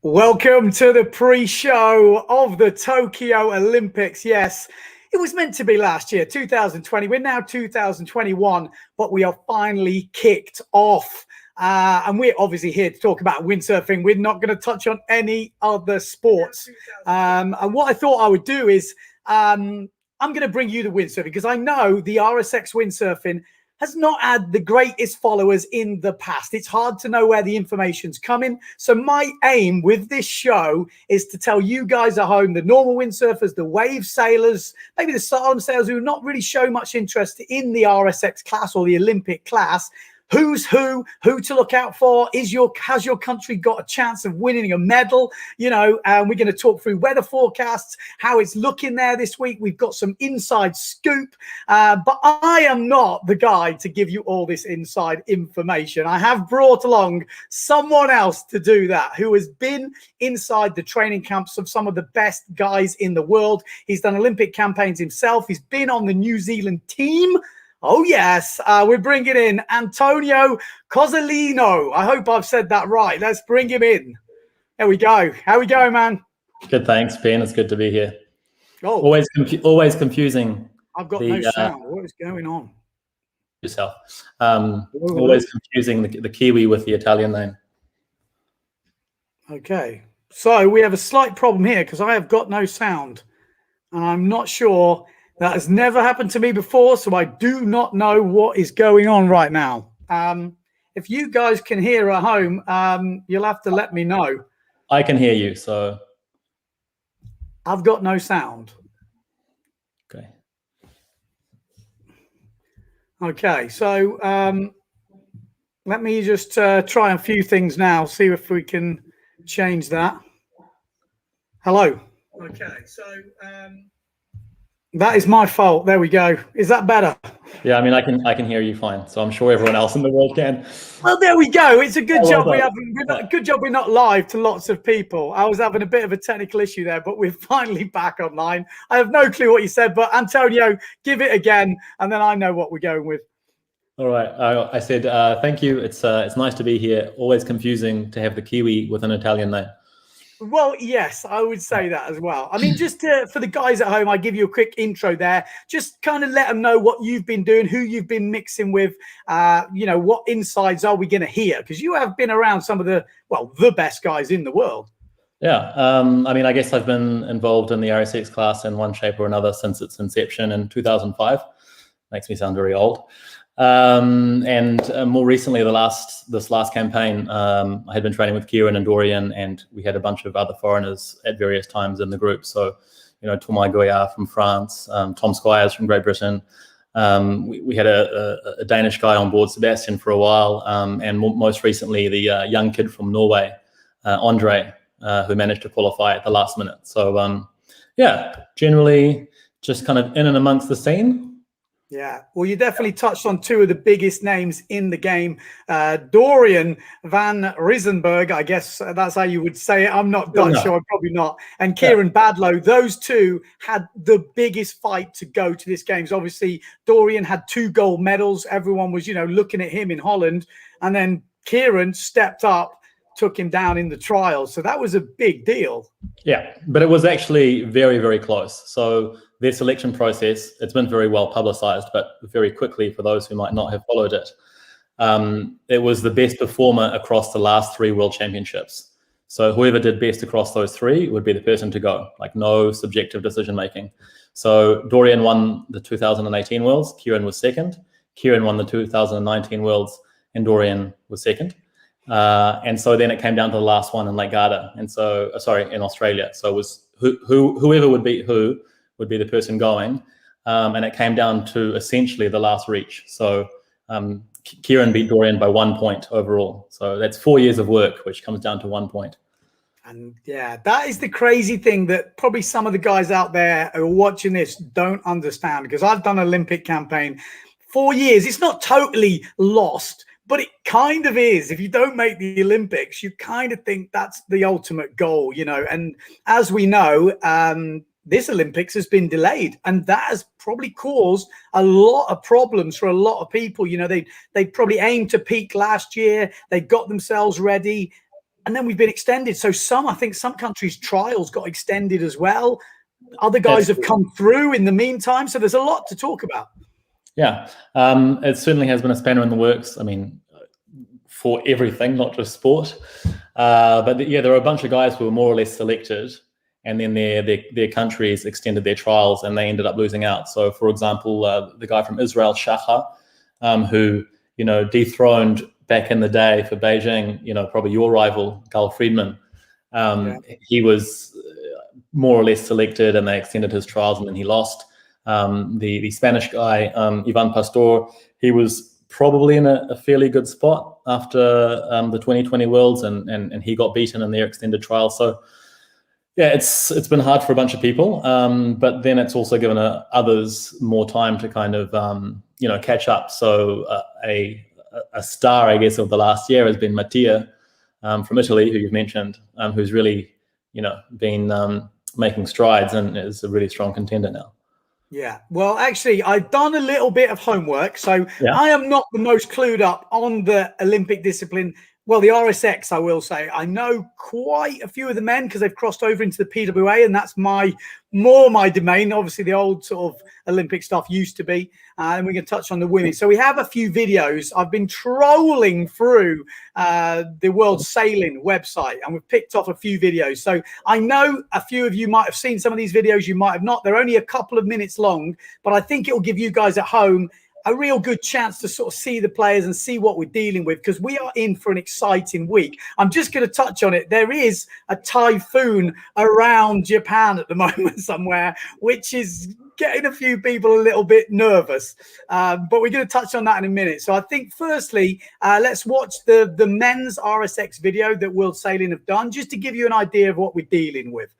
Welcome to the pre-show of the Tokyo Olympics. Yes, it was meant to be last year, 2020. We're now 2021, but we are finally kicked off. And we're obviously here to talk about windsurfing. We're not going to touch on any other sports. And what I thought I would do is I'm going to bring you the windsurfing because I know the RSX windsurfing has not had the greatest followers in the past. It's hard to know where the information's coming. So my aim with this show is to tell you guys at home, the normal windsurfers, the wave sailors, maybe the slalom sailors who not really show much interest in the RSX class or the Olympic class, who's who to look out for. Has your country got a chance of winning a medal? You know, we're going to talk through weather forecasts, how it's looking there this week. We've got some inside scoop, but I am not the guy to give you all this inside information. I have brought along someone else to do that, who has been inside the training camps of some of the best guys in the world. He's done Olympic campaigns himself. He's been on the New Zealand team. Oh, yes, we're bringing in Antonio Cozzolino. I hope I've said that right. Let's bring him in. There we go. How we going, man? Good, thanks, Ben. It's good to be here. Oh, always confusing. I've got no sound. What is going on? Yourself. Always confusing the Kiwi with the Italian name. Okay, so we have a slight problem here because I have got no sound, and I'm not sure. That has never happened to me before, so I do not know what is going on right now. If you guys can hear at home, you'll have to let me know. I can hear you, so. I've got no sound. Okay. Okay, so let me just try a few things now, see if we can change that. Hello. Okay, so... that is my fault. There we go. Is that better? Yeah, I mean, I can hear you fine. So I'm sure everyone else in the world can. Well, there we go. It's a good job. Good job we're not live to lots of people. I was having a bit of a technical issue there, but we're finally back online. I have no clue what you said, but Antonio, give it again, and then I know what we're going with. All right. I said thank you. It's nice to be here. Always confusing to have the Kiwi with an Italian name. Well, yes, I would say that as well. I mean, just for the guys at home, I give you a quick intro there. Just kind of let them know what you've been doing, who you've been mixing with, you know, what insides are we going to hear? Because you have been around some of the best guys in the world. Yeah. I mean, I guess I've been involved in the RSX class in one shape or another since its inception in 2005. Makes me sound very old. And more recently, this last campaign, I had been training with Kieran and Dorian, and we had a bunch of other foreigners at various times in the group. So, you know, Thomas Goyard from France, Tom Squires from Great Britain. We had a Danish guy on board, Sebastian, for a while, and most recently the young kid from Norway, Andre, who managed to qualify at the last minute. So, yeah, generally just kind of in and amongst the scene. Yeah, well, you definitely touched on two of the biggest names in the game. Dorian van Riesenberg, I guess that's how you would say it. I'm not Dutch, so I'm probably not. And Kieran Badlow, those two had the biggest fight to go to this games. Obviously, Dorian had 2 gold medals. Everyone was, you know, looking at him in Holland. And then Kieran stepped up, took him down in the trials. So that was a big deal. Yeah, but it was actually very, very close. So their selection process, it's been very well publicized, but very quickly for those who might not have followed it, it was the best performer across the last 3 World Championships. So whoever did best across those 3 would be the person to go, like no subjective decision-making. So Dorian won the 2018 Worlds, Kieran was second. Kieran won the 2019 Worlds, and Dorian was second. And so then it came down to the last one in Lake Garda, and so in Australia. So it was whoever would beat who would be the person going, and it came down to essentially the last reach. So Kieran beat Dorian by 1 point overall. So that's 4 years of work, which comes down to 1 point. And yeah, that is the crazy thing that probably some of the guys out there who are watching this don't understand, because I've done an Olympic campaign 4 years. It's not totally lost, but it kind of is. If you don't make the Olympics, you kind of think that's the ultimate goal, you know. And as we know, this Olympics has been delayed, and that has probably caused a lot of problems for a lot of people. You know, they probably aimed to peak last year. They got themselves ready. and then we've been extended. So I think some countries' trials got extended as well. Other guys have come through in the meantime. So there's a lot to talk about. Yeah, it certainly has been a spanner in the works. I mean, for everything, not just sport. But yeah, there are a bunch of guys who were more or less selected, and then their countries extended their trials, and they ended up losing out. So, for example, the guy from Israel, Shachar, who dethroned back in the day for Beijing, probably your rival, Gal Friedman. He was more or less selected, and they extended his trials, and then he lost. The Spanish guy, Ivan Pastor, he was probably in a fairly good spot after the 2020 Worlds, and he got beaten in their extended trial. So yeah, it's been hard for a bunch of people, but then it's also given others more time to kind of catch up. So a star, I guess, of the last year has been Mattia from Italy, who you've mentioned, who's really been making strides and is a really strong contender now. Yeah, well, actually, I've done a little bit of homework, so I am not the most clued up on the Olympic discipline. Well, the RSX, I will say. I know quite a few of the men because they've crossed over into the PWA, and that's more my domain. Obviously, the old sort of Olympic stuff used to be, and we can touch on the women. So we have a few videos. I've been trolling through the World Sailing website, and we've picked off a few videos. So I know a few of you might have seen some of these videos. You might have not. They're only a couple of minutes long, but I think it will give you guys at home a real good chance to sort of see the players and see what we're dealing with, because we are in for an exciting week. I'm just going to touch on it. There is a typhoon around Japan at the moment somewhere, which is getting a few people a little bit nervous. But we're going to touch on that in a minute. So I think firstly, let's watch the men's RSX video that World Sailing have done, just to give you an idea of what we're dealing with.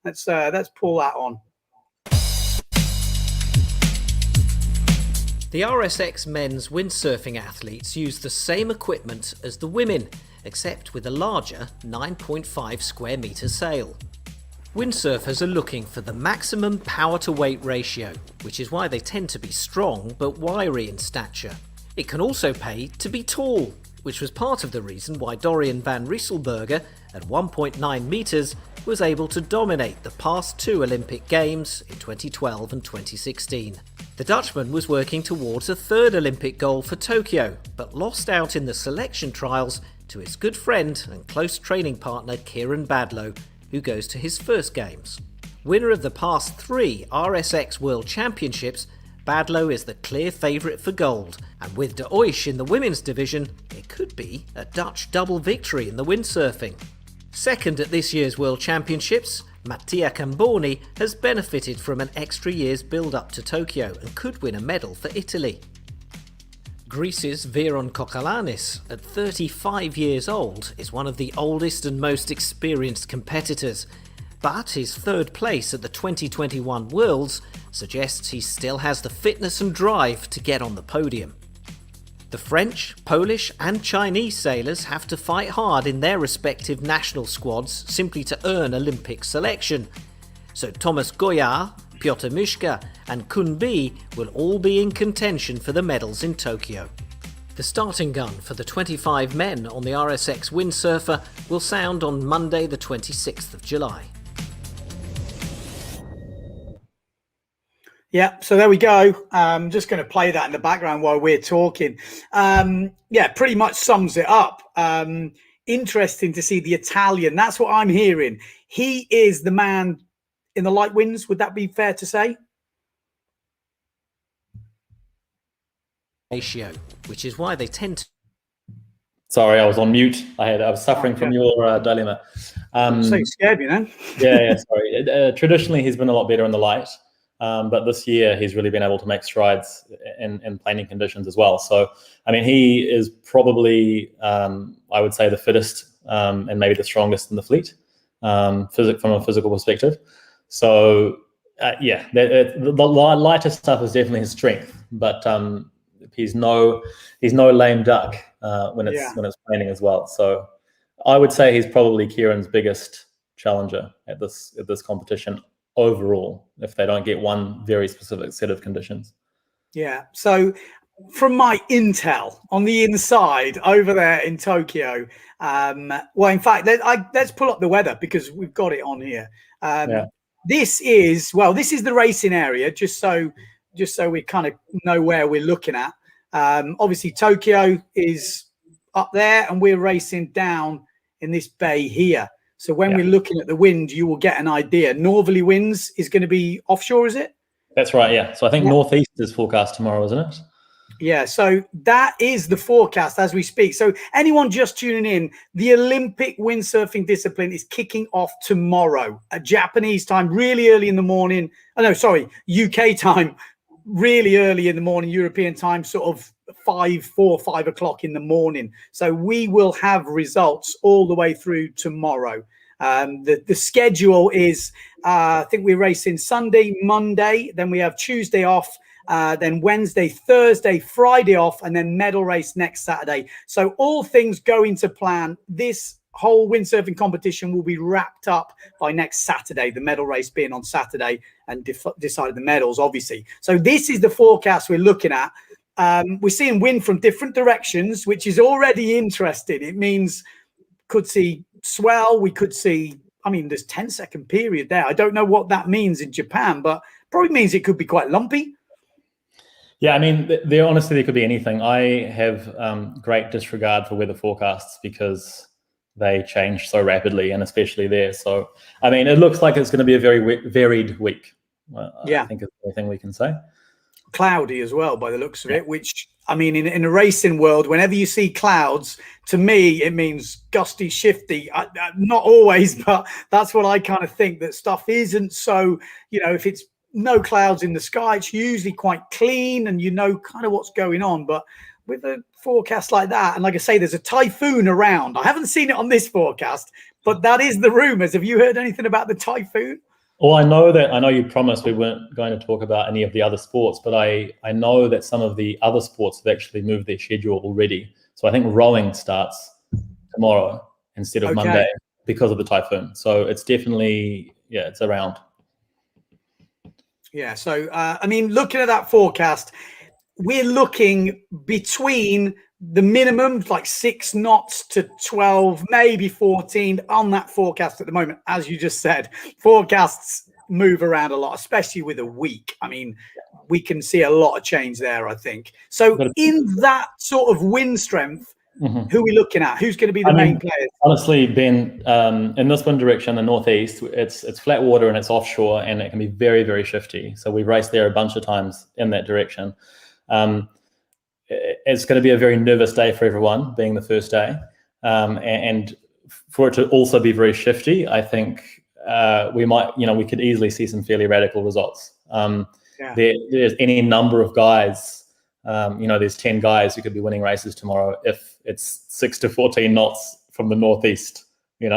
Let's pull that on. The RSX men's windsurfing athletes use the same equipment as the women, except with a larger 9.5 square metre sail. Windsurfers are looking for the maximum power to weight ratio, which is why they tend to be strong but wiry in stature. It can also pay to be tall, which was part of the reason why Dorian van Rieselberger at 1.9 metres was able to dominate the past two Olympic Games in 2012 and 2016. The Dutchman was working towards a third Olympic goal for Tokyo, but lost out in the selection trials to his good friend and close training partner Kieran Badlow, who goes to his first Games. Winner of the past three RSX World Championships, Badlow is the clear favourite for gold, and with De Oish in the women's division, it could be a Dutch double victory in the windsurfing. Second at this year's World Championships, Mattia Camboni has benefited from an extra year's build-up to Tokyo and could win a medal for Italy. Greece's Veron Kokalanis, at 35 years old, is one of the oldest and most experienced competitors, but his third place at the 2021 Worlds suggests he still has the fitness and drive to get on the podium. The French, Polish and Chinese sailors have to fight hard in their respective national squads simply to earn Olympic selection. So Thomas Goyard, Piotr Mishka and Kun Bi will all be in contention for the medals in Tokyo. The starting gun for the 25 men on the RSX Windsurfer will sound on Monday the 26th of July. Yeah, so there we go. I'm just going to play that in the background while we're talking. Yeah, pretty much sums it up. Interesting to see the Italian. That's what I'm hearing. He is the man in the light winds. Would that be fair to say? Ratio, which is why they tend to... Sorry, I was on mute. I was suffering from your dilemma. So you scared me then. yeah, sorry. Traditionally, he's been a lot better in the light. But this year, he's really been able to make strides in planing conditions as well. So, I mean, he is probably, I would say, the fittest and maybe the strongest in the fleet from a physical perspective. So, yeah, the lighter stuff is definitely his strength, but he's no lame duck when it's planing as well. So, I would say he's probably Kieran's biggest challenger at this competition overall, if they don't get one very specific set of conditions. Yeah. So from my intel on the inside over there in Tokyo, well, in fact, let's pull up the weather because we've got it on here. This is the racing area, just so we kind of know where we're looking at. Obviously, Tokyo is up there, and we're racing down in this bay here. So when we're looking at the wind, you will get an idea. Northerly winds is going to be offshore, is it? That's right, yeah. So I think northeast is forecast tomorrow, isn't it? Yeah, so that is the forecast as we speak. So anyone just tuning in, the Olympic windsurfing discipline is kicking off tomorrow at Japanese time, really early in the morning. Oh, no, sorry, UK time, really early in the morning, European time, sort of 4 or 5 o'clock in the morning. So we will have results all the way through tomorrow. The schedule is, I think we're racing Sunday, Monday, then we have Tuesday off, then Wednesday, Thursday, Friday off, and then medal race next Saturday. So all things going to plan. This whole windsurfing competition will be wrapped up by next Saturday, the medal race being on Saturday, and decided the medals, obviously. So this is the forecast we're looking at. We're seeing wind from different directions, which is already interesting. It means could see swell. We could see, I mean, there's 10-second period there. I don't know what that means in Japan, but probably means it could be quite lumpy. Yeah, I mean, honestly, there could be anything. I have great disregard for weather forecasts because they change so rapidly, and especially there. So, I mean, it looks like it's going to be a very varied week. I think is the thing we can say. Cloudy as well, by the looks of it, which, I mean, in a racing world, whenever you see clouds, to me, it means gusty, shifty. Not always, but that's what I kind of think, that stuff isn't so, if it's no clouds in the sky, it's usually quite clean and you know kind of what's going on. But with a forecast like that, and like I say, there's a typhoon around. I haven't seen it on this forecast, but that is the rumors. Have you heard anything about the typhoon? Well, I know you promised we weren't going to talk about any of the other sports, but I know that some of the other sports have actually moved their schedule already. So I think rowing starts tomorrow instead of Monday because of the typhoon. So it's definitely, it's around. Yeah, so, I mean, looking at that forecast, we're looking between the minimum, like 6 knots to 12, maybe 14 on that forecast at the moment. As you just said, forecasts move around a lot, especially with a week. I mean, we can see a lot of change there, I think. So in that sort of wind strength, who are we looking at? Who's going to be the main players? Honestly, Ben, in this wind direction, the northeast, it's flat water and it's offshore, and it can be very, very shifty. So we've raced there a bunch of times in that direction. It's going to be a very nervous day for everyone, being the first day. And for it to also be very shifty, I think we could easily see some fairly radical results. There's any number of guys, there's 10 guys who could be winning races tomorrow if it's 6 to 14 knots from the northeast, So I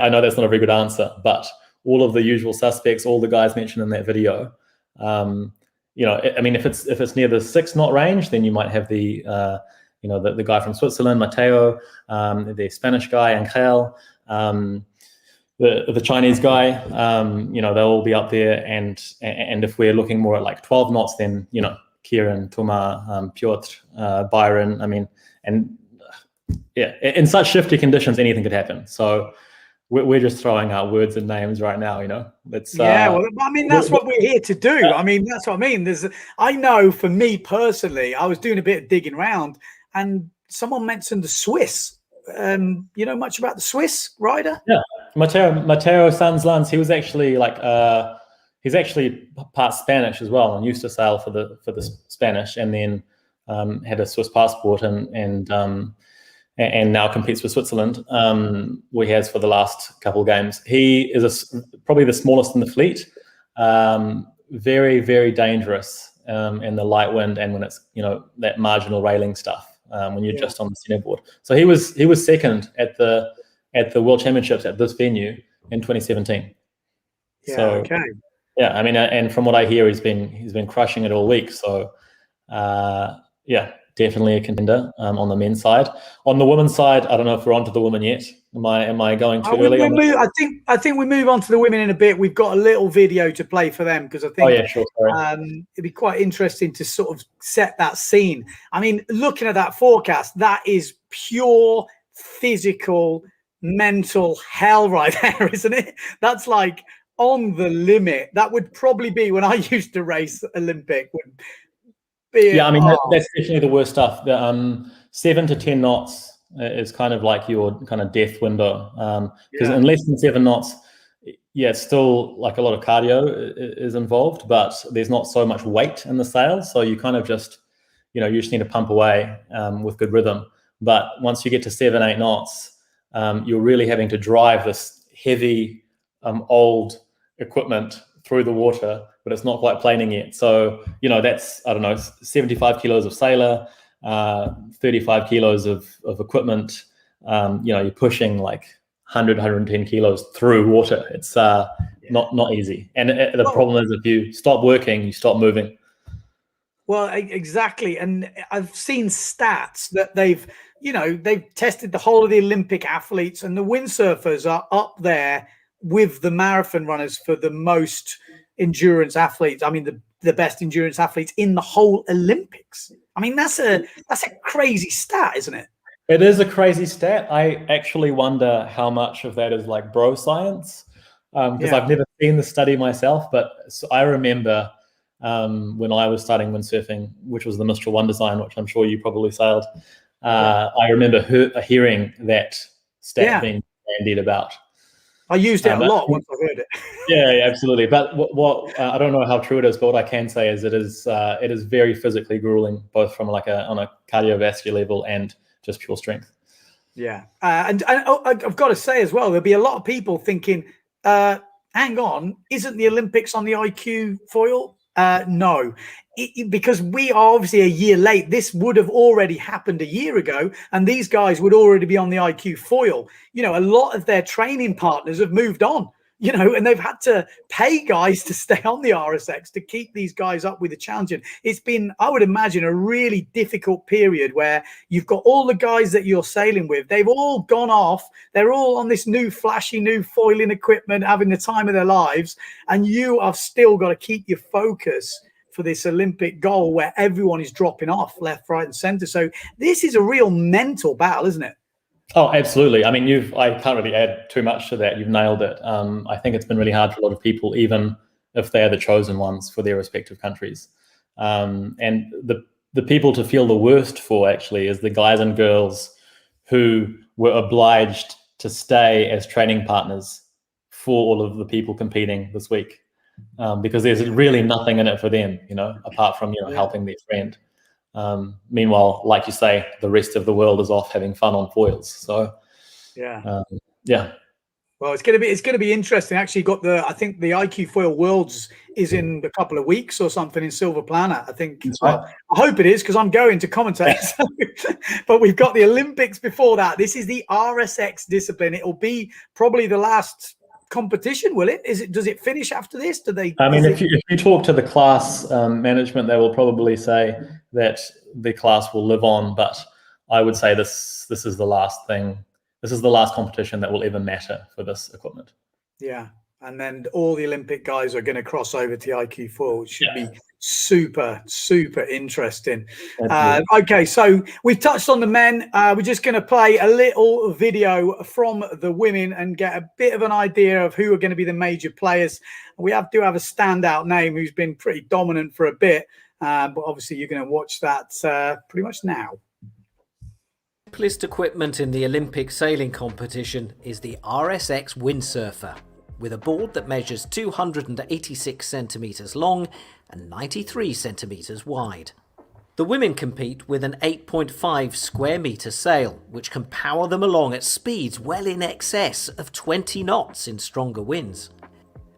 know that's not a very good answer, but all of the usual suspects, all the guys mentioned in that video, I mean, if it's near the 6 knot range, then you might have the guy from Switzerland, Matteo, the Spanish guy, Angel, the Chinese guy, they'll all be up there. And if we're looking more at like 12 knots, then, Kieran, Tuma, Piotr, Byron, I mean, and in such shifty conditions, anything could happen. So we're just throwing out words and names right now, It's, well, I mean, that's what we're here to do. I mean, that's what I mean. I know for me personally, I was doing a bit of digging around, and someone mentioned the Swiss. You know much about the Swiss rider? Yeah, Matteo Sanzlands. He was actually he's actually part Spanish as well, and used to sail for the Spanish, and then had a Swiss passport, and now competes for Switzerland, where he has for the last couple of games. He is probably the smallest in the fleet, very, very dangerous in the light wind and when it's, that marginal railing stuff, when you're just on the centerboard. So he was second at the World Championships at this venue in 2017. Yeah, I mean, and from what I hear, he's been crushing it all week. So, definitely a contender on the men's side. On the women's side, I don't know if we're onto the women yet. Am I going too early? I think we move on to the women in a bit. We've got a little video to play for them because I think sure, sorry. It'd be quite interesting to sort of set that scene. I mean, looking at that forecast, that is pure physical, mental hell right there, isn't it? That's like on the limit. That would probably be when I used to race Olympic. Yeah, I mean, that's definitely the worst stuff. The 7 to 10 knots is kind of like your kind of death window. Because in less than 7 knots, it's still like a lot of cardio is involved, but there's not so much weight in the sail. So you kind of just, you just need to pump away with good rhythm. But once you get to 7, 8 knots, you're really having to drive this heavy, old equipment through the water, but it's not quite planing yet. So, that's, I don't know, 75 kilos of sailor, 35 kilos of equipment. You're pushing like 100, 110 kilos through water. It's not easy. And the problem is if you stop working, you stop moving. Well, exactly. And I've seen stats that they've tested the whole of the Olympic athletes, and the windsurfers are up there with the marathon runners for the most endurance athletes. I mean, the best endurance athletes in the whole Olympics. I mean, that's a crazy stat, isn't it? It is a crazy stat. I actually wonder how much of that is like bro science, because I've never seen the study myself. But I remember when I was starting windsurfing, which was the Mistral One design, which I'm sure you probably sailed. I remember hearing that stat being bandied about. I used it a lot once I heard it. Yeah, absolutely. But what I don't know how true it is, but what I can say is it is very physically grueling, both from like on a cardiovascular level and just pure strength. Yeah, and I've got to say as well, there'll be a lot of people thinking, hang on, isn't the Olympics on the IQ foil? No, because we are obviously a year late. This would have already happened a year ago, and these guys would already be on the IQ foil. A lot of their training partners have moved on, and they've had to pay guys to stay on the RSX to keep these guys up with the challenge. And it's been, I would imagine, a really difficult period where you've got all the guys that you're sailing with. They've all gone off. They're all on this new flashy, new foiling equipment, having the time of their lives. And you have still got to keep your focus for this Olympic goal where everyone is dropping off left, right, and center. So this is a real mental battle, isn't it? Oh, absolutely. I mean, I can't really add too much to that. You've nailed it. I think it's been really hard for a lot of people, even if they are the chosen ones for their respective countries. And the people to feel the worst for actually is the guys and girls who were obliged to stay as training partners for all of the people competing this week. Because there's really nothing in it for them, apart from, helping their friend. Meanwhile, like you say, the rest of the world is off having fun on foils. So, yeah. Well, it's going to be interesting. Actually, I think the IQ Foil Worlds is in a couple of weeks or something in Silver Planet. I think. Well, I hope it is because I'm going to commentate. But we've got the Olympics before that. This is the RSX discipline. It will be probably the last competition, will it? Does it finish after this? If you talk to the class management, they will probably say that the class will live on, but I would say this is the last thing. This is the last competition that will ever matter for this equipment. Yeah, and then all the Olympic guys are going to cross over to IQ4, which should be super interesting. Okay, so we've touched on the men. We're just going to play a little video from the women and get a bit of an idea of who are going to be the major players. We do have a standout name who's been pretty dominant for a bit, but obviously you're going to watch that pretty much now. The simplest equipment in the Olympic sailing competition is the RSX Windsurfer, with a board that measures 286 centimetres long and 93 centimetres wide. The women compete with an 8.5 square metre sail, which can power them along at speeds well in excess of 20 knots in stronger winds.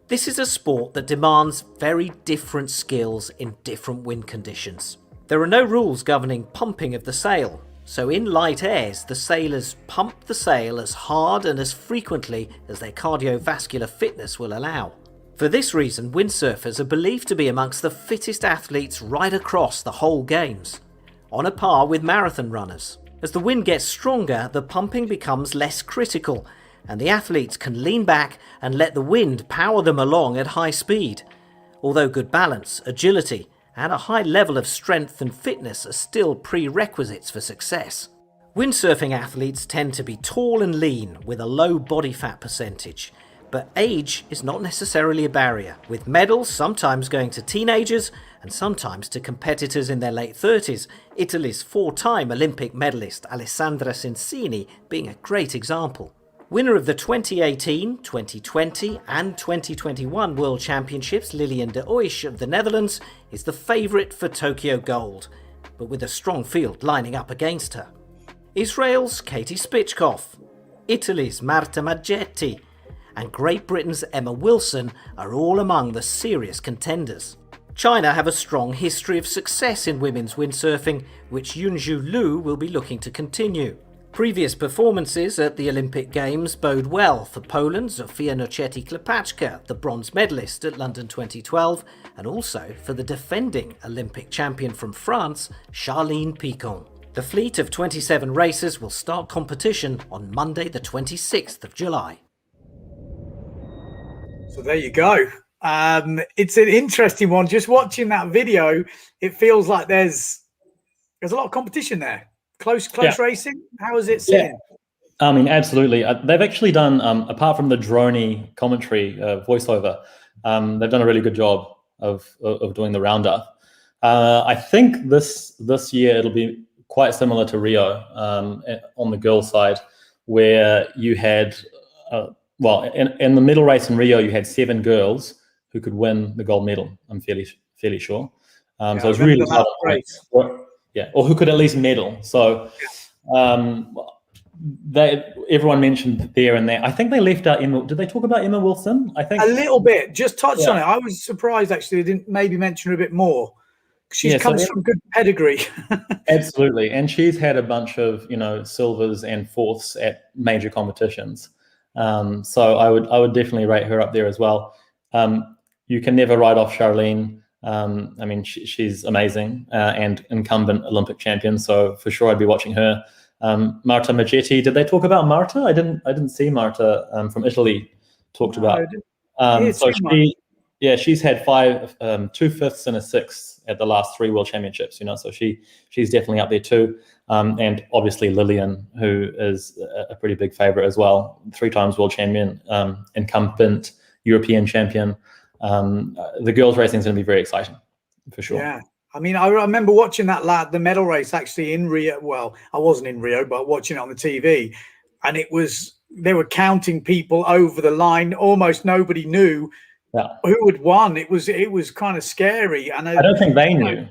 This is a sport that demands very different skills in different wind conditions. There are no rules governing pumping of the sail, so in light airs, the sailors pump the sail as hard and as frequently as their cardiovascular fitness will allow. For this reason, windsurfers are believed to be amongst the fittest athletes right across the whole Games. on a par with marathon runners. As the wind gets stronger, the pumping becomes less critical, and the athletes can lean back and let the wind power them along at high speed. Although good balance, agility, and a high level of strength and fitness are still prerequisites for success. Windsurfing athletes tend to be tall and lean with a low body fat percentage, but age is not necessarily a barrier, with medals sometimes going to teenagers and sometimes to competitors in their late 30s, Italy's 4-time Olympic medalist Alessandra Sensini being a great example. Winner of the 2018, 2020 and 2021 World Championships, Lilian de Oisch of the Netherlands, is the favourite for Tokyo Gold, but with a strong field lining up against her. Israel's Katie Spichkoff, Italy's Marta Maggetti, and Great Britain's Emma Wilson are all among the serious contenders. China have a strong history of success in women's windsurfing, which Yunju Liu will be looking to continue. Previous performances at the Olympic Games bode well for Poland's Zofia Nocetti-Klepacka, the bronze medalist at London 2012, and also for the defending Olympic champion from France, Charline Picon. The fleet of 27 racers will start competition on Monday the 26th of July. So there you go. It's an interesting one. Just watching that video, it feels like there's a lot of competition there. Close racing. How is it sitting? Yeah. I mean, absolutely. They've actually done, apart from the droney commentary voiceover, they've done a really good job of doing the roundup. I think this year it'll be quite similar to Rio on the girls' side, where you had, in the middle race in Rio, you had 7 girls who could win the gold medal. I'm fairly sure. So it was really hard. Or who could at least medal. So everyone mentioned there and there. I think they left out Emma. Did they talk about Emma Wilson? I think a little bit. Just touched on it. I was surprised actually they didn't maybe mention her a bit more. She comes from good pedigree. Absolutely, and she's had a bunch of silvers and fourths at major competitions. So I would definitely rate her up there as well. You can never write off Charline. I mean, she's amazing and incumbent Olympic champion. So for sure, I'd be watching her. Marta Maggetti. Did they talk about Marta? I didn't see Marta from Italy talked about. So she's had 2 5ths and a 6th at the last 3 World Championships. So she's definitely up there too. And obviously Lilian, who is a pretty big favorite as well, 3 times world champion, incumbent European champion. The girls' racing is going to be very exciting, for sure. Yeah, I mean, I remember watching the medal race actually in Rio. Well, I wasn't in Rio, but watching it on the TV, and they were counting people over the line. Almost nobody knew who had won. It was kind of scary, and I don't think they knew.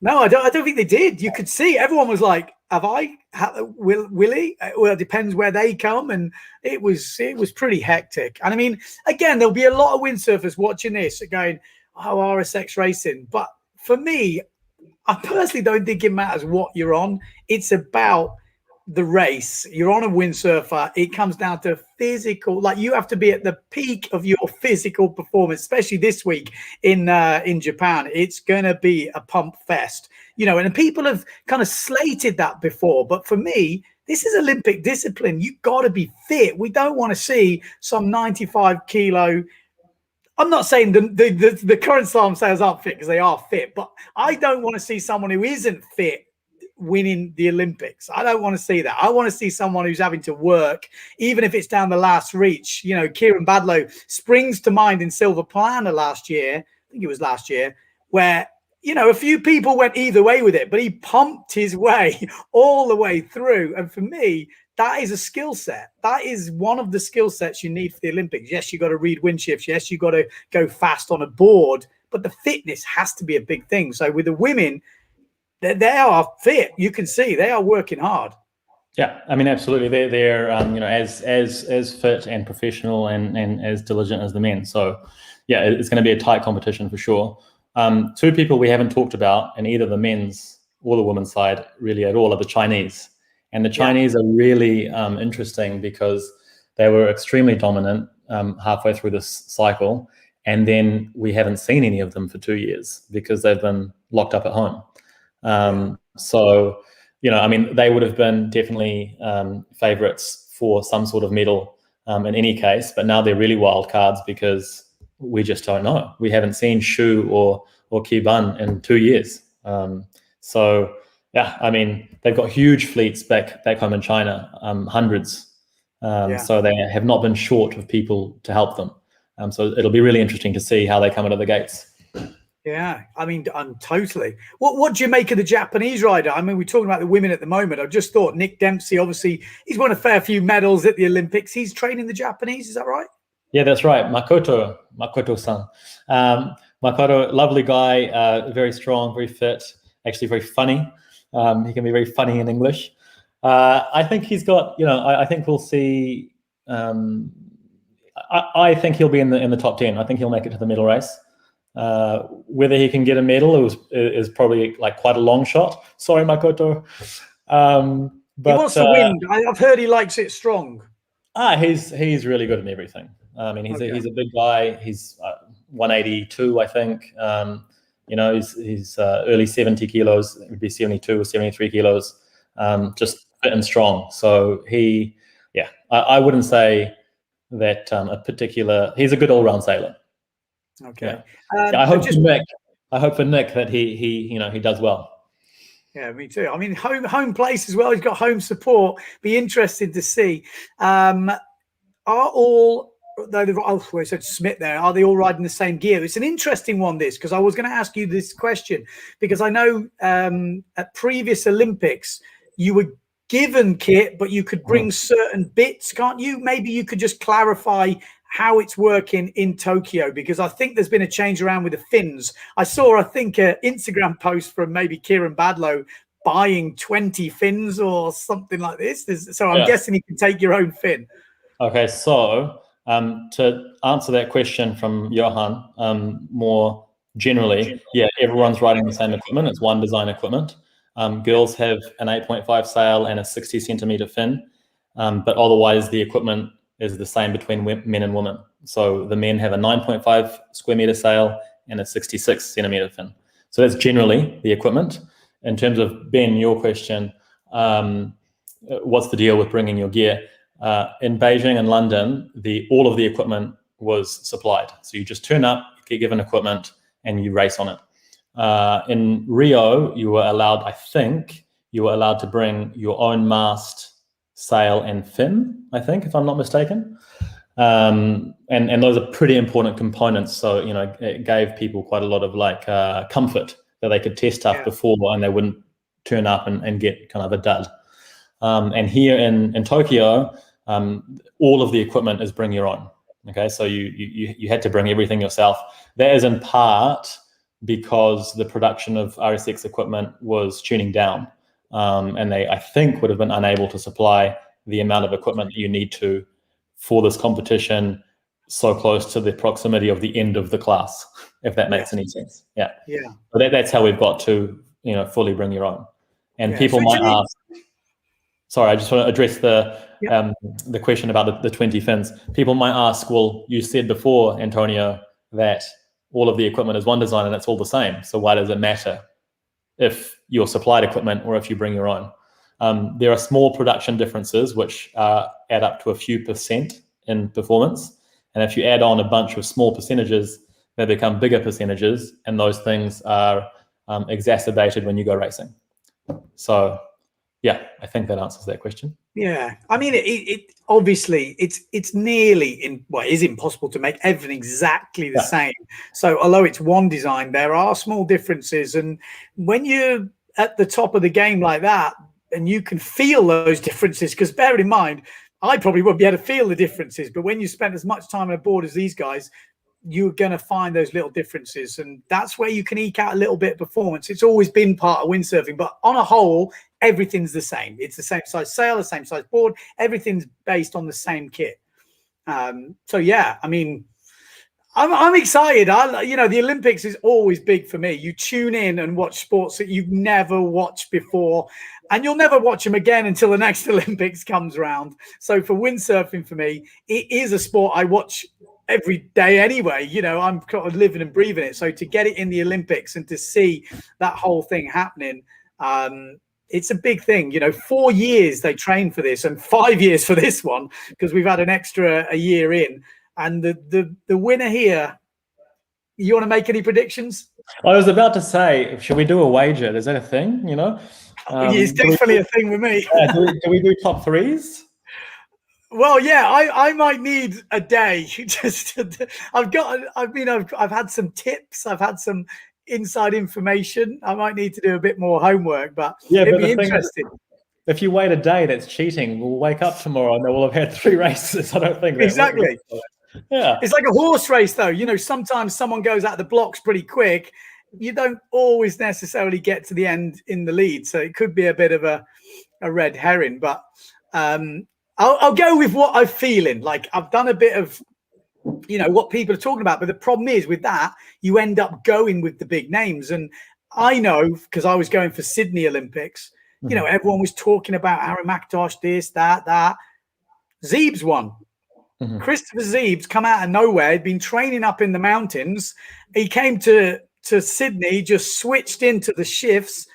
No, I don't think they did. You could see everyone was like, will he? Well, it depends where they come. And it was pretty hectic. And I mean, again, there'll be a lot of windsurfers watching this going, oh, RSX racing. But for me, I personally don't think it matters what you're on. It's about the race. You're on a windsurfer. It comes down to physical. Like, you have to be at the peak of your physical performance, especially this week in Japan. It's going to be a pump fest, and people have kind of slated that before. But for me, this is Olympic discipline. You've got to be fit. We don't want to see some 95 kilo. I'm not saying the current slalom sailors aren't fit, because they are fit, but I don't want to see someone who isn't fit winning the Olympics. I don't want to see that. I want to see someone who's having to work, even if it's down the last reach. Kieran Badlow springs to mind in Silver Plana last year. I think it was last year, where a few people went either way with it, but he pumped his way all the way through. And for me, that is a skill set. That is one of the skill sets you need for the Olympics. Yes, you got to read wind shifts. Yes, you got to go fast on a board, but the fitness has to be a big thing. So with the women, they are fit. You can see they are working hard. Yeah, I mean, absolutely. They're as fit and professional and as diligent as the men. So yeah, it's going to be a tight competition for sure. 2 people we haven't talked about in either the men's or the women's side really at all are the Chinese. And the Chinese are really interesting because they were extremely dominant halfway through this cycle. And then we haven't seen any of them for 2 years because they've been locked up at home. So, I mean, they would have been definitely favorites for some sort of medal in any case, but now they're really wild cards because we just don't know. We haven't seen Shu or Kiban in 2 years. So, yeah, I mean, they've got huge fleets back home in China, hundreds. So they have not been short of people to help them. So it'll be really interesting to see how they come out of the gates. Yeah, I mean, I'm totally. What do you make of the Japanese rider? I mean, we're talking about the women at the moment. I just thought Nick Dempsey, obviously, he's won a fair few medals at the Olympics. He's training the Japanese, is that right? Yeah, that's right. Makoto-san. Makoto, lovely guy, very strong, very fit, actually very funny. He can be very funny in English. I think he's got, I think we'll see. I think he'll be in the top 10. I think he'll make it to the medal race. Whether he can get a medal is probably like quite a long shot. Sorry, Makoto. But he wants to win. I've heard he likes it strong. He's really good in everything. I mean, he's a big guy. He's 182, I think. He's early 70 kilos. It would be 72 or 73 kilos. Just fit and strong. So I wouldn't say that he's a good all-round sailor. Okay. Yeah. I hope for Nick that he does well. Yeah, me too. I mean, home place as well. He's got home support. Be interested to see. Are all I said Smith there? Are they all riding the same gear? It's an interesting one, this, because I was going to ask you this question because I know at previous Olympics you were given kit, but you could bring certain bits, can't you? Maybe you could just clarify how it's working in Tokyo, because I think there's been a change around with the fins. I think an Instagram post from maybe Kieran Badlow buying 20 fins or something like this. So I'm guessing you can take your own fin. Okay, so to answer that question from Johan, more generally, everyone's riding the same equipment. It's one design equipment. Girls have an 8.5 sail and a 60 centimeter fin, but otherwise the equipment is the same between men and women. So the men have a 9.5 square meter sail and a 66 centimeter fin. So that's generally the equipment. In terms of, Ben, your question, what's the deal with bringing your gear? In Beijing and London, all of the equipment was supplied. So you just turn up, get given equipment, and you race on it. In Rio, you were allowed to bring your own mast, sail, and fin, I think, if I'm not mistaken. And those are pretty important components. So, it gave people quite a lot of comfort that they could test stuff before and they wouldn't turn up and get kind of a dud. And here in Tokyo, all of the equipment is bring your own. Okay, so you had to bring everything yourself. That is in part because the production of RSX equipment was tuning down. And they, I think, would have been unable to supply the amount of equipment that you need to for this competition so close to the proximity of the end of the class, if that makes any sense. Yeah. But that's how we've got to, fully bring your own. And people might ask, sorry, I just want to address the question about the 20 fins. People might ask, well, you said before, Antonio, that all of the equipment is one design and it's all the same. So why does it matter if you're supplied equipment or if you bring your own? There are small production differences which add up to a few percent in performance. And if you add on a bunch of small percentages, they become bigger percentages, and those things are exacerbated when you go racing. So, I think that answers that question. Yeah, I mean, it obviously it's nearly it is impossible to make everything exactly the same. So although it's one design, there are small differences, and when you're at the top of the game like that, and you can feel those differences, because bear in mind, I probably wouldn't be able to feel the differences, but when you spend as much time on board as these guys, you're going to find those little differences, and that's where you can eke out a little bit of performance. It's always been part of windsurfing, but on a whole, everything's the same. It's the same size sail, the same size board. Everything's based on the same kit. So yeah, I mean, I'm excited. The Olympics is always big for me. You tune in and watch sports that you've never watched before, and you'll never watch them again until the next Olympics comes around. So for windsurfing, for me, it is a sport I watch every day anyway. I'm kind of living and breathing it. So to get it in the Olympics and to see that whole thing happening, It's a big thing. 4 years they trained for this and 5 years for this one, because we've had an extra a year in. And the winner here, you want to make any predictions? I was about to say, should we do a wager? Is that a thing? It's definitely a thing with me. Do we do top threes? Well, yeah, I might need a day. I've had some tips. I've had some inside information. I might need to do a bit more homework, but it'd be interesting. If you wait a day, that's cheating. We'll wake up tomorrow and we'll have had 3 races. I don't think that exactly. Yeah, it's like a horse race, though. Sometimes someone goes out the blocks pretty quick. You don't always necessarily get to the end in the lead, so it could be a bit of a red herring. But I'll go with what I'm feeling. Like, I've done a bit of, what people are talking about. But the problem is with that, you end up going with the big names. And I know, because I was going for Sydney Olympics, everyone was talking about Aaron McIntosh, this, that. Zeeb's won. Christopher Zeeb's come out of nowhere. He'd been training up in the mountains. He came to Sydney, just switched into the shifts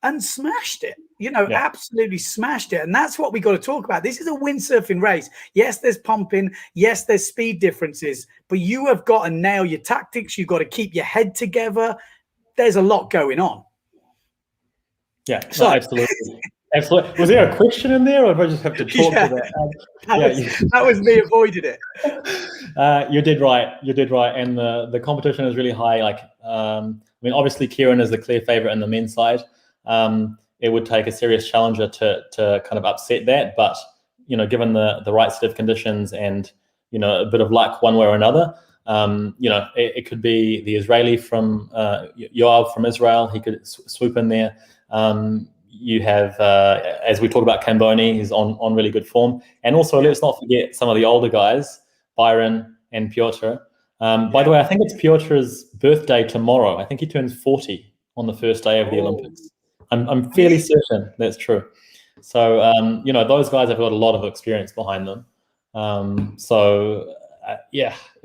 and smashed it. Absolutely smashed it. And that's what we got to talk about. This is a windsurfing race. Yes, there's pumping. Yes, there's speed differences. But you have got to nail your tactics. You've got to keep your head together. There's a lot going on. Yeah, so, absolutely. Absolutely. Was there a question in there, or did I just have to talk to that? That was me avoided it. You did right. You did right. And the competition is really high. Obviously, Kieran is the clear favorite in the men's side. It would take a serious challenger to kind of upset that. But, given the right set of conditions and, a bit of luck one way or another, it could be the Israeli from Yoav from Israel. He could swoop in there. You have, as we talk about, Camboni, he's on really good form. And also, let's not forget some of the older guys, Byron and Piotr. By the way, I think it's Piotr's birthday tomorrow. I think he turns 40 on the first day of the Olympics. I'm fairly certain that's true. So, those guys have got a lot of experience behind them.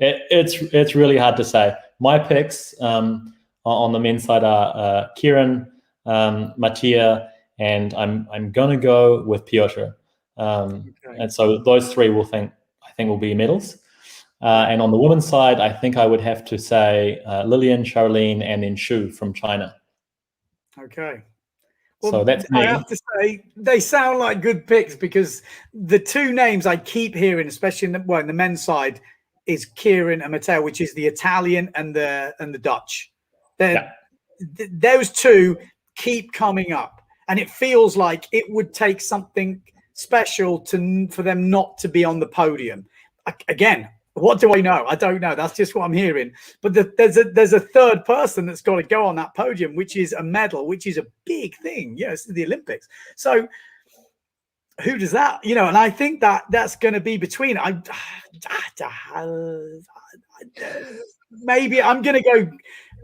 It's really hard to say. My picks on the men's side are Kieran, Mattia, and I'm gonna go with Piotr. And so those 3 I think will be medals. And on the women's side, I think I would have to say Lillian, Charlene, and then Shu from China. Okay. Well, so that's me. I have to say they sound like good picks, because the 2 names I keep hearing, especially in the men's side, is Kieran and Matteo, which is the Italian and the Dutch. Those 2 keep coming up, and it feels like it would take something special for them not to be on the podium. Again, what do I know? I don't know. That's just what I'm hearing. But there's a third person that's got to go on that podium, which is a medal, which is a big thing. Yes, the Olympics. So who does that? And I think that's going to be between. Maybe I'm going to go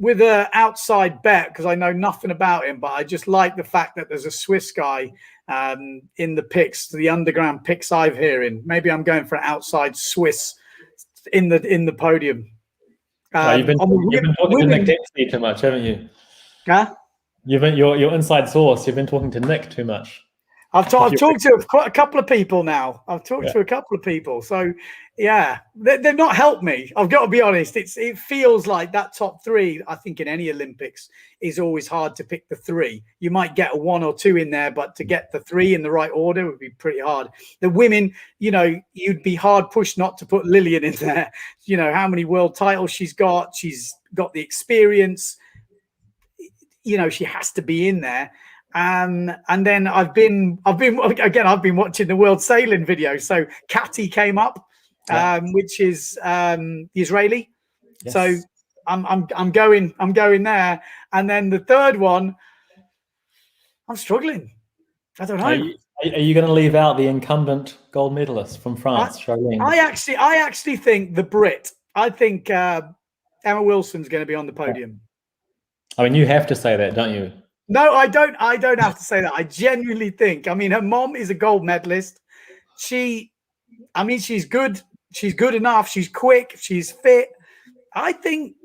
with an outside bet, because I know nothing about him, but I just like the fact that there's a Swiss guy in the picks, the underground picks I've hearing. Maybe I'm going for an outside Swiss in the podium. You've been talking to Nick Dempsey too much, haven't you? Huh? Your inside source. You've been talking to Nick too much. I've talked to quite a couple of people now. I've talked to a couple of people. So, yeah, they've not helped me. I've got to be honest. It feels like that top 3, I think, in any Olympics is always hard to pick the 3. You might get a 1 or 2 in there, but to get the 3 in the right order would be pretty hard. The women, you'd be hard pushed not to put Lillian in there. How many world titles she's got. She's got the experience. She has to be in there. And then I've been watching the World Sailing video. So Kati came up, which is the Israeli. Yes. So I'm going there. And then the third one, I'm struggling. I don't know. Are you going to leave out the incumbent gold medalist from France, Charlene? I actually think the Brit. I think Emma Wilson's going to be on the podium. I mean, you have to say that, don't you? No, I don't have to say that. I genuinely think. I mean, her mom is a gold medalist. She's good. She's good enough. She's quick. She's fit. I think.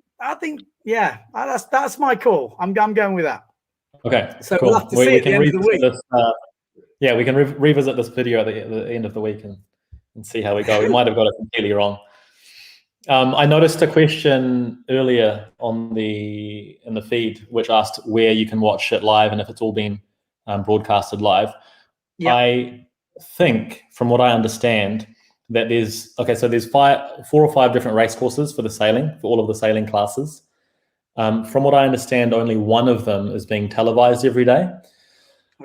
Yeah, that's my call. I'm going with that. Okay, So cool. we'll have to see at the end of the week. This, yeah, we can revisit this video at the end of the week and see how we go. We might have got it completely wrong. I noticed a question earlier in the feed which asked where you can watch it live and if it's all been broadcasted live. Yeah. I think, from what I understand, that there's 4 or 5 different race courses for the sailing, for all of the sailing classes. From what I understand, only one of them is being televised every day,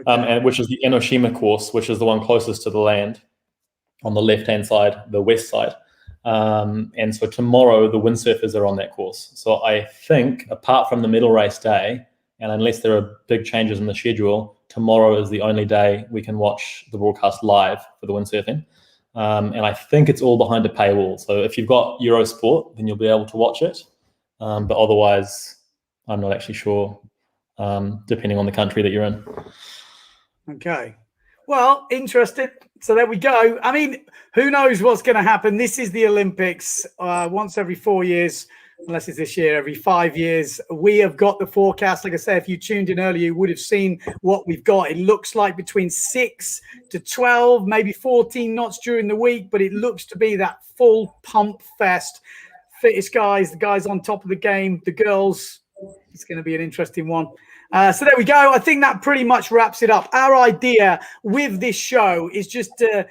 and which is the Enoshima course, which is the one closest to the land on the left-hand side, the west side. And so tomorrow the windsurfers are on that course. So I think, apart from the medal race day, and unless there are big changes in the schedule, tomorrow is the only day we can watch the broadcast live for the windsurfing. And I think it's all behind a paywall. So if you've got Eurosport, then you'll be able to watch it. But otherwise, I'm not actually sure, depending on the country that you're in. Okay. Well, interesting. So there we go. I mean, who knows what's going to happen? This is the Olympics, once every 4 years, unless it's this year, every 5 years. We have got the forecast. Like I said, if you tuned in earlier, you would have seen what we've got. It looks like between 6 to 12, maybe 14 knots during the week, but it looks to be that full pump fest. Fittest guys, the guys on top of the game, the girls. It's going to be an interesting one. So there we go. I think that pretty much wraps it up. Our idea with this show is just to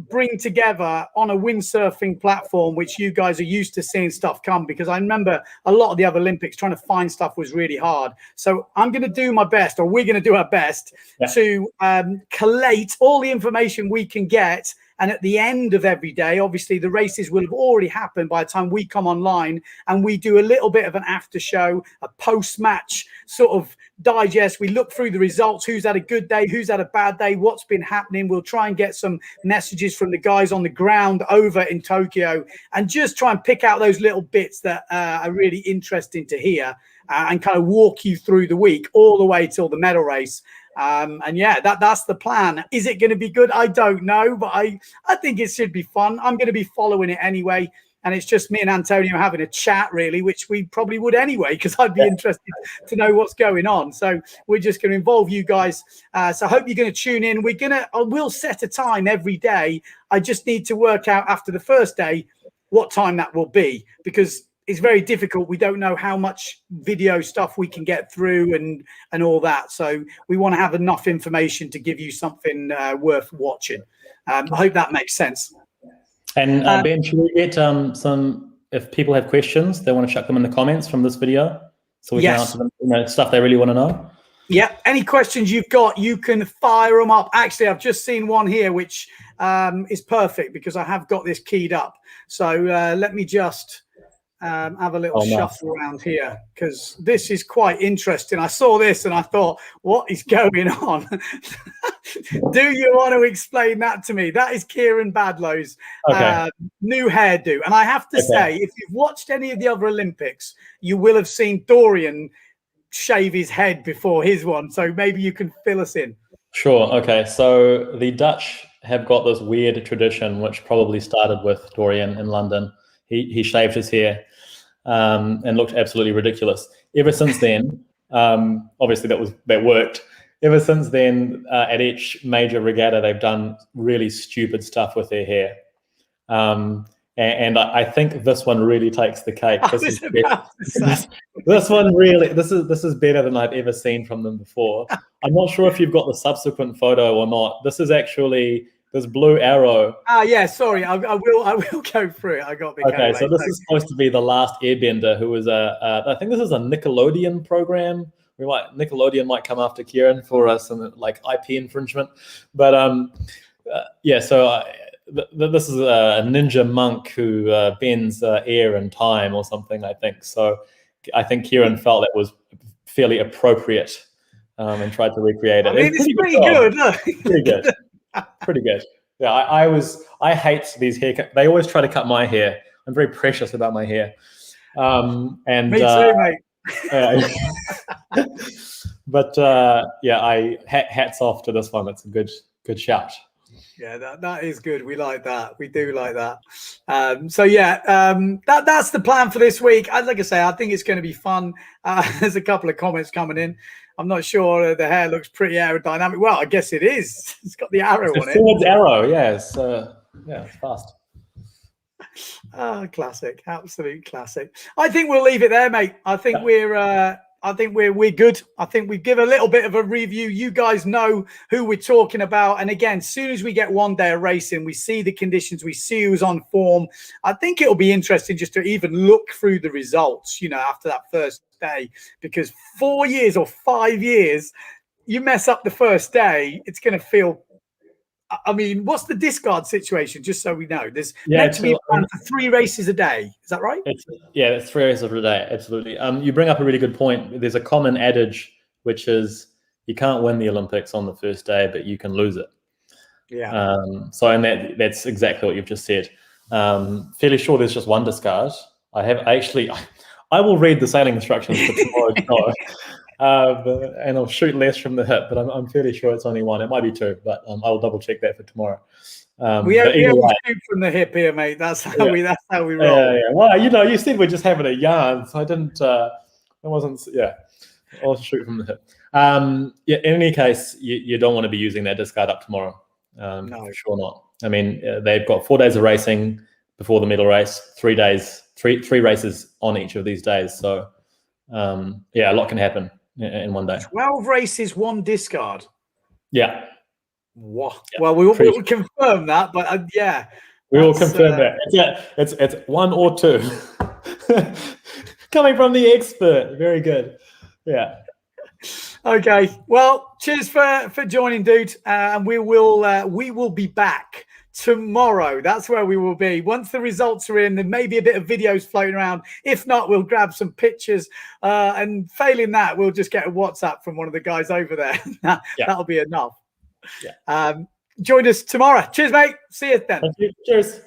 bring together on a windsurfing platform, which you guys are used to seeing stuff come, because I remember a lot of the other Olympics trying to find stuff was really hard. So I'm going to do my best, or we're going to do our best to collate all the information we can get. And at the end of every day, obviously, the races will have already happened by the time we come online, and we do a little bit of an after show, a post-match sort of digest. We look through the results, who's had a good day, who's had a bad day, what's been happening. We'll try and get some messages from the guys on the ground over in Tokyo, and just try and pick out those little bits that are really interesting to hear, and kind of walk you through the week all the way till the medal race. And yeah, that's the plan. Is it going to be good? I don't know, but I think it should be fun. I'm going to be following it anyway. And it's just me and Antonio having a chat, really, which we probably would anyway, because I'd be interested to know what's going on. So we're just going to involve you guys. So I hope you're going to tune in. We'll set a time every day. I just need to work out after the first day what time that will be, because it's very difficult. We don't know how much video stuff we can get through and all that. So we want to have enough information to give you something worth watching. I hope that makes sense. And Ben, should we get some, if people have questions, they want to chuck them in the comments from this video, so we can answer them, stuff they really want to know? Yeah, any questions you've got, you can fire them up. Actually, I've just seen one here, which is perfect, because I have got this keyed up. So let me just have a little shuffle around here, because this is quite interesting. I saw this and I thought, what is going on? Do you want to explain that to me? That is Kieran Badlow's new hairdo. And I have to say, if you've watched any of the other Olympics, you will have seen Dorian shave his head before his one. So maybe you can fill us in. Sure. Okay. So the Dutch have got this weird tradition, which probably started with Dorian in London. He shaved his hair and looked absolutely ridiculous. Ever since then, obviously that worked. Ever since then, at each major regatta, they've done really stupid stuff with their hair. And I think this one really takes the cake. This one really, this is better than I've ever seen from them before. I'm not sure if you've got the subsequent photo or not. This is actually this blue arrow. Yeah, sorry, I will go through it. I got the okay. So this is supposed to be the last airbender who was I think this is a Nickelodeon program. Nickelodeon might come after Kieran for some like IP infringement, but yeah. So this is a ninja monk who bends air and time or something, I think. So I think Kieran felt that was fairly appropriate and tried to recreate it. I mean, it's pretty good. Pretty good. Pretty good. Yeah, I hate these haircuts. They always try to cut my hair. I'm very precious about my hair. And me too, mate. But yeah, hats off to this one. It's a good shout. Yeah, that is good. We like that. We do like that. So yeah, that's the plan for this week. Like I say, I think it's going to be fun. There's a couple of comments coming in. I'm not sure the hair looks pretty aerodynamic. Well, I guess it is. It's got the arrow It's on a it. forwards arrow, yes. Yeah, it's fast. Oh, classic, absolute classic. I think we'll leave it there, mate. I think we're good. I think we give a little bit of a review. You guys know who we're talking about. And again, as soon as we get one day of racing, we see the conditions, we see who's on form. I think it'll be interesting just to even look through the results, you know, after that first day, because 4 years or 5 years, you mess up the first day, it's going to feel. I mean, what's the discard situation? Just so we know, there's meant to be planned for 3 races a day. Is that right? It's 3 races a day. Absolutely. You bring up a really good point. There's a common adage, which is you can't win the Olympics on the first day, but you can lose it. Yeah. And that's exactly what you've just said. Fairly sure there's just one discard. I will read the sailing instructions for tomorrow. And I'll shoot less from the hip, but I'm fairly sure it's only one. It might be 2, but I'll double check that for tomorher. We always shoot from the hip here, mate. That's how we roll. Yeah. Well, you said we're just having a yarn, so I didn't. I wasn't. Yeah, I'll shoot from the hip. In any case, you don't want to be using that discard up tomorrow. No, for sure not. I mean, they've got 4 days of racing before the medal race, 3 days, three races on each of these days. So, a lot can happen in one day. 12 races, 1 discard. Yeah. What? Yeah. Well, we will confirm that, but yeah. We will confirm that. It's 1 or 2. Coming from the expert. Very good. Yeah. Okay. Well, cheers for joining, dude. And we will be back tomorrow. That's where we will be. Once the results are in, there may be a bit of videos floating around. If not, we'll grab some pictures. And failing that, we'll just get a WhatsApp from one of the guys over there. That'll be enough. Yeah. Join us tomorrow. Cheers, mate. See you then. Thank you. Cheers.